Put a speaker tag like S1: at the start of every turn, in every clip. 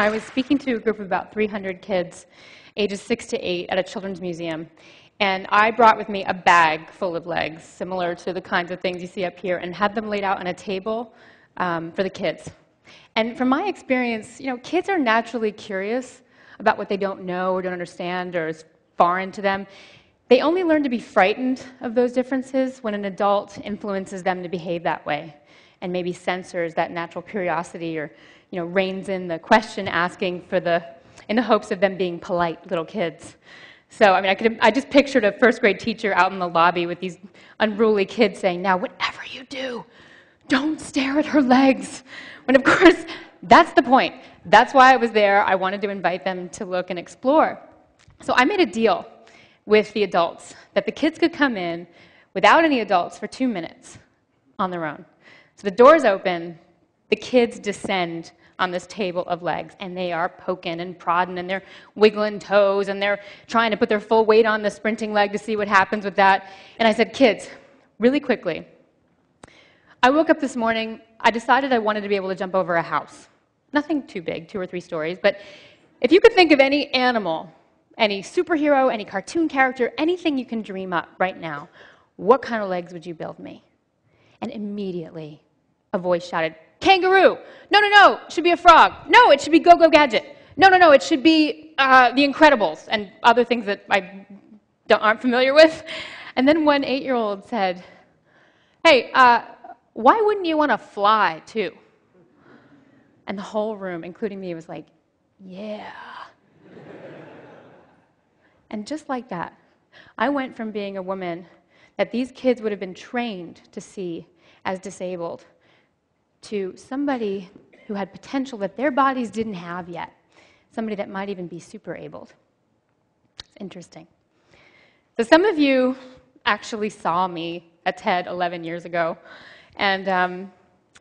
S1: I was speaking to a group of about 300 kids, ages 6 to 8, at a children's museum. And I brought with me a bag full of legs, similar to the kinds of things you see up here, and had them laid out on a table for the kids. And from my experience, kids are naturally curious about what they don't know or don't understand or is foreign to them. They only learn to be frightened of those differences when an adult influences them to behave that way and maybe censors that natural curiosity or reins in the question asking in the hopes of them being polite little kids. So, I just pictured a first grade teacher out in the lobby with these unruly kids saying, "Now, whatever you do, don't stare at her legs." When, of course, that's the point. That's why I was there. I wanted to invite them to look and explore. So I made a deal with the adults that the kids could come in without any adults for 2 minutes on their own. So the doors open, the kids descend on this table of legs, and they are poking and prodding, and they're wiggling toes, and they're trying to put their full weight on the sprinting leg to see what happens with that. And I said, "Kids, really quickly, I woke up this morning, I decided I wanted to be able to jump over a house. Nothing too big, 2 or 3 stories, but if you could think of any animal, any superhero, any cartoon character, anything you can dream up right now, what kind of legs would you build me?" And immediately, a voice shouted, "Kangaroo! No, no, no, it should be a frog. No, it should be Go-Go Gadget. No, no, no, it should be The Incredibles," and other things that I aren't familiar with. And then one 8-year-old said, "Hey, why wouldn't you want to fly, too?" And the whole room, including me, was like, "Yeah." And just like that, I went from being a woman that these kids would have been trained to see as disabled to somebody who had potential that their bodies didn't have yet, somebody that might even be super-abled. It's interesting. So some of you actually saw me at TED 11 years ago, and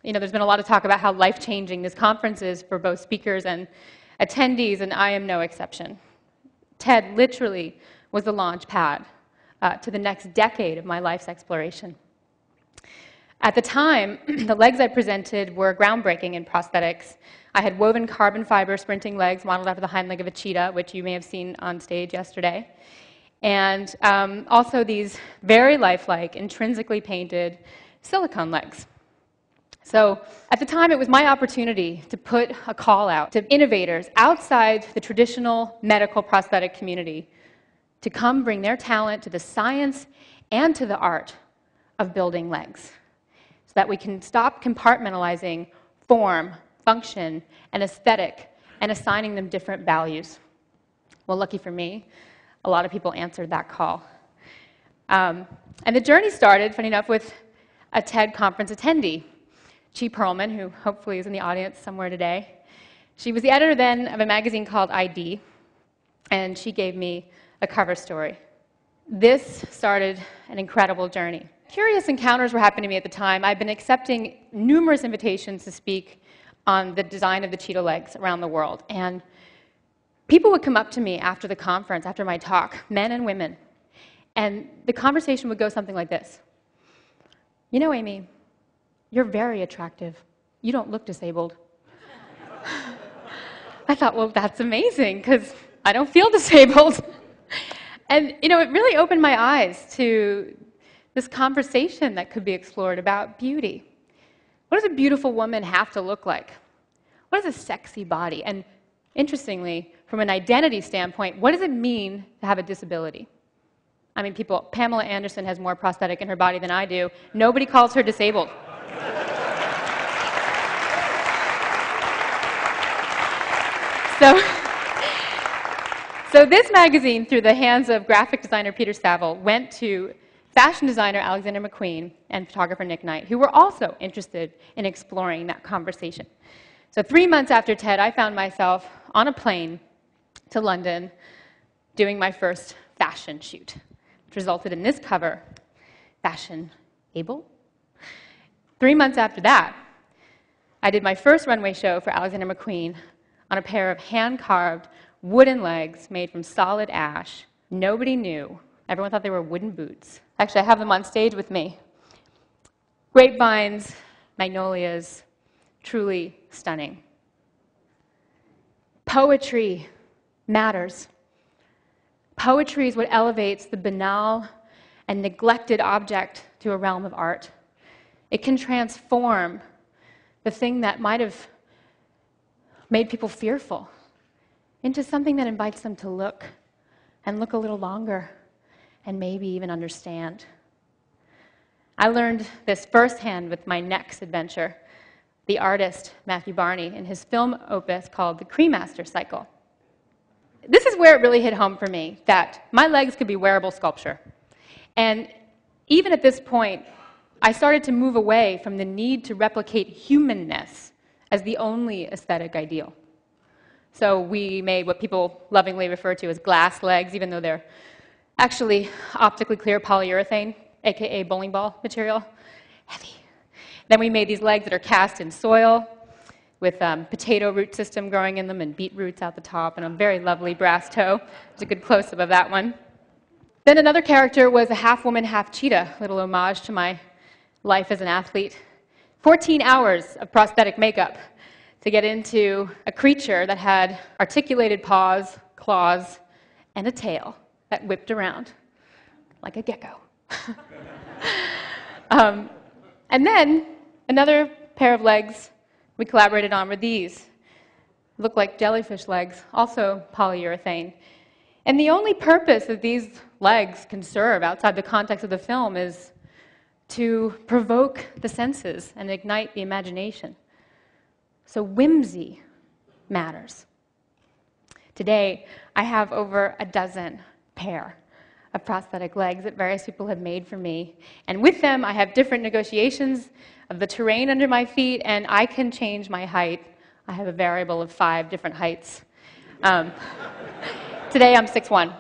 S1: there's been a lot of talk about how life-changing this conference is for both speakers and attendees, and I am no exception. TED literally was the launch pad to the next decade of my life's exploration. At the time, the legs I presented were groundbreaking in prosthetics. I had woven carbon fiber sprinting legs modeled after the hind leg of a cheetah, which you may have seen on stage yesterday, and also these very lifelike, intrinsically painted silicone legs. So at the time, it was my opportunity to put a call out to innovators outside the traditional medical prosthetic community to come bring their talent to the science and to the art of building legs, so that we can stop compartmentalizing form, function, and aesthetic and assigning them different values. Well, lucky for me, a lot of people answered that call. And the journey started, funny enough, with a TED conference attendee, Chi Perlman, who hopefully is in the audience somewhere today. She was the editor then of a magazine called ID, and she gave me a cover story. This started an incredible journey. Curious encounters were happening to me at the time. I'd been accepting numerous invitations to speak on the design of the cheetah legs around the world, and people would come up to me after the conference, after my talk, men and women, and the conversation would go something like this. "You know, Aimee, you're very attractive. You don't look disabled." I thought, well, that's amazing, because I don't feel disabled. And, it really opened my eyes to this conversation that could be explored about beauty. What does a beautiful woman have to look like? What is a sexy body? And interestingly, from an identity standpoint, what does it mean to have a disability? Pamela Anderson has more prosthetic in her body than I do. Nobody calls her disabled. So this magazine, through the hands of graphic designer Peter Saville, went to fashion designer Alexander McQueen and photographer Nick Knight, who were also interested in exploring that conversation. So 3 months after TED, I found myself on a plane to London doing my first fashion shoot, which resulted in this cover, Fashion Able. 3 months after that, I did my first runway show for Alexander McQueen on a pair of hand-carved wooden legs made from solid ash. Nobody knew. Everyone thought they were wooden boots. Actually, I have them on stage with me. Grapevines, magnolias, truly stunning. Poetry matters. Poetry is what elevates the banal and neglected object to a realm of art. It can transform the thing that might have made people fearful into something that invites them to look and look a little longer and maybe even understand. I learned this firsthand with my next adventure, the artist Matthew Barney, in his film opus called The Cremaster Cycle. This is where it really hit home for me, that my legs could be wearable sculpture. And even at this point, I started to move away from the need to replicate humanness as the only aesthetic ideal. So we made what people lovingly refer to as glass legs, even though they're actually optically clear polyurethane, aka bowling ball material, heavy. Then we made these legs that are cast in soil with potato root system growing in them and beetroots out the top and a very lovely brass toe. There's a good close-up of that one. Then another character was a half-woman, half-cheetah, little homage to my life as an athlete. 14 hours of prosthetic makeup to get into a creature that had articulated paws, claws, and a tail that whipped around like a gecko. And then another pair of legs we collaborated on were these. Look like jellyfish legs, also polyurethane. And the only purpose that these legs can serve outside the context of the film is to provoke the senses and ignite the imagination. So whimsy matters. Today, I have over a dozen pair of prosthetic legs that various people have made for me. And with them, I have different negotiations of the terrain under my feet, and I can change my height. I have a variable of 5 different heights. Today, I'm 6'1".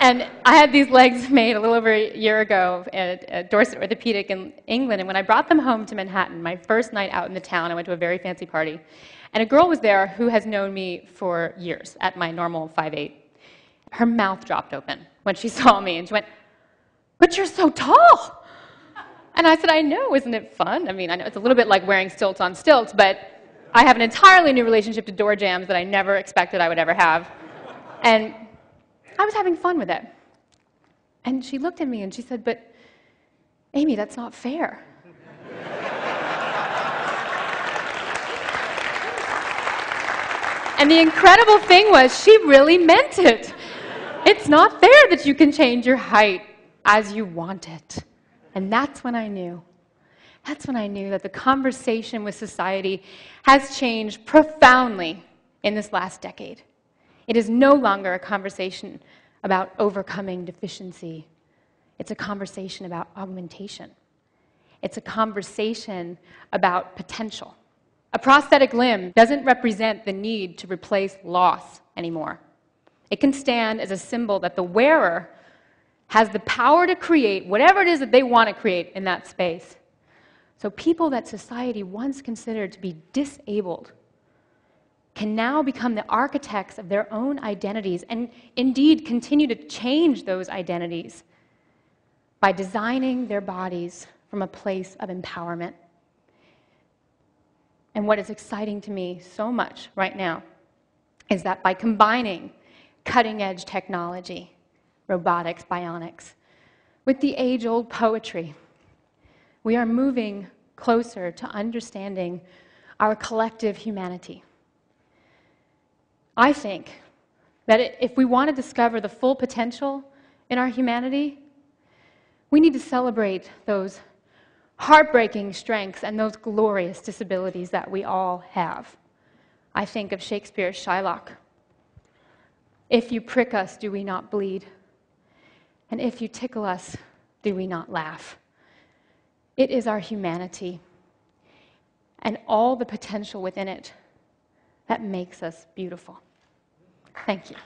S1: And I had these legs made a little over a year ago at Dorset Orthopedic in England, and when I brought them home to Manhattan, my first night out in the town, I went to a very fancy party, and a girl was there who has known me for years at my normal 5'8". Her mouth dropped open when she saw me, and she went, "But you're so tall!" And I said, "I know, isn't it fun?" I mean, I know it's a little bit like wearing stilts on stilts, but I have an entirely new relationship to door jams that I never expected I would ever have. And I was having fun with it. And she looked at me and she said, "But Aimee, that's not fair." And the incredible thing was, she really meant it. It's not fair that you can change your height as you want it. And that's when I knew. That's when I knew that the conversation with society has changed profoundly in this last decade. It is no longer a conversation about overcoming deficiency. It's a conversation about augmentation. It's a conversation about potential. A prosthetic limb doesn't represent the need to replace loss anymore. It can stand as a symbol that the wearer has the power to create whatever it is that they want to create in that space. So people that society once considered to be disabled can now become the architects of their own identities and indeed continue to change those identities by designing their bodies from a place of empowerment. And what is exciting to me so much right now is that by combining cutting-edge technology, robotics, bionics, with the age-old poetry, we are moving closer to understanding our collective humanity. I think that if we want to discover the full potential in our humanity, we need to celebrate those heartbreaking strengths and those glorious disabilities that we all have. I think of Shakespeare's Shylock. "If you prick us, do we not bleed? And if you tickle us, do we not laugh?" It is our humanity and all the potential within it that makes us beautiful. Thank you.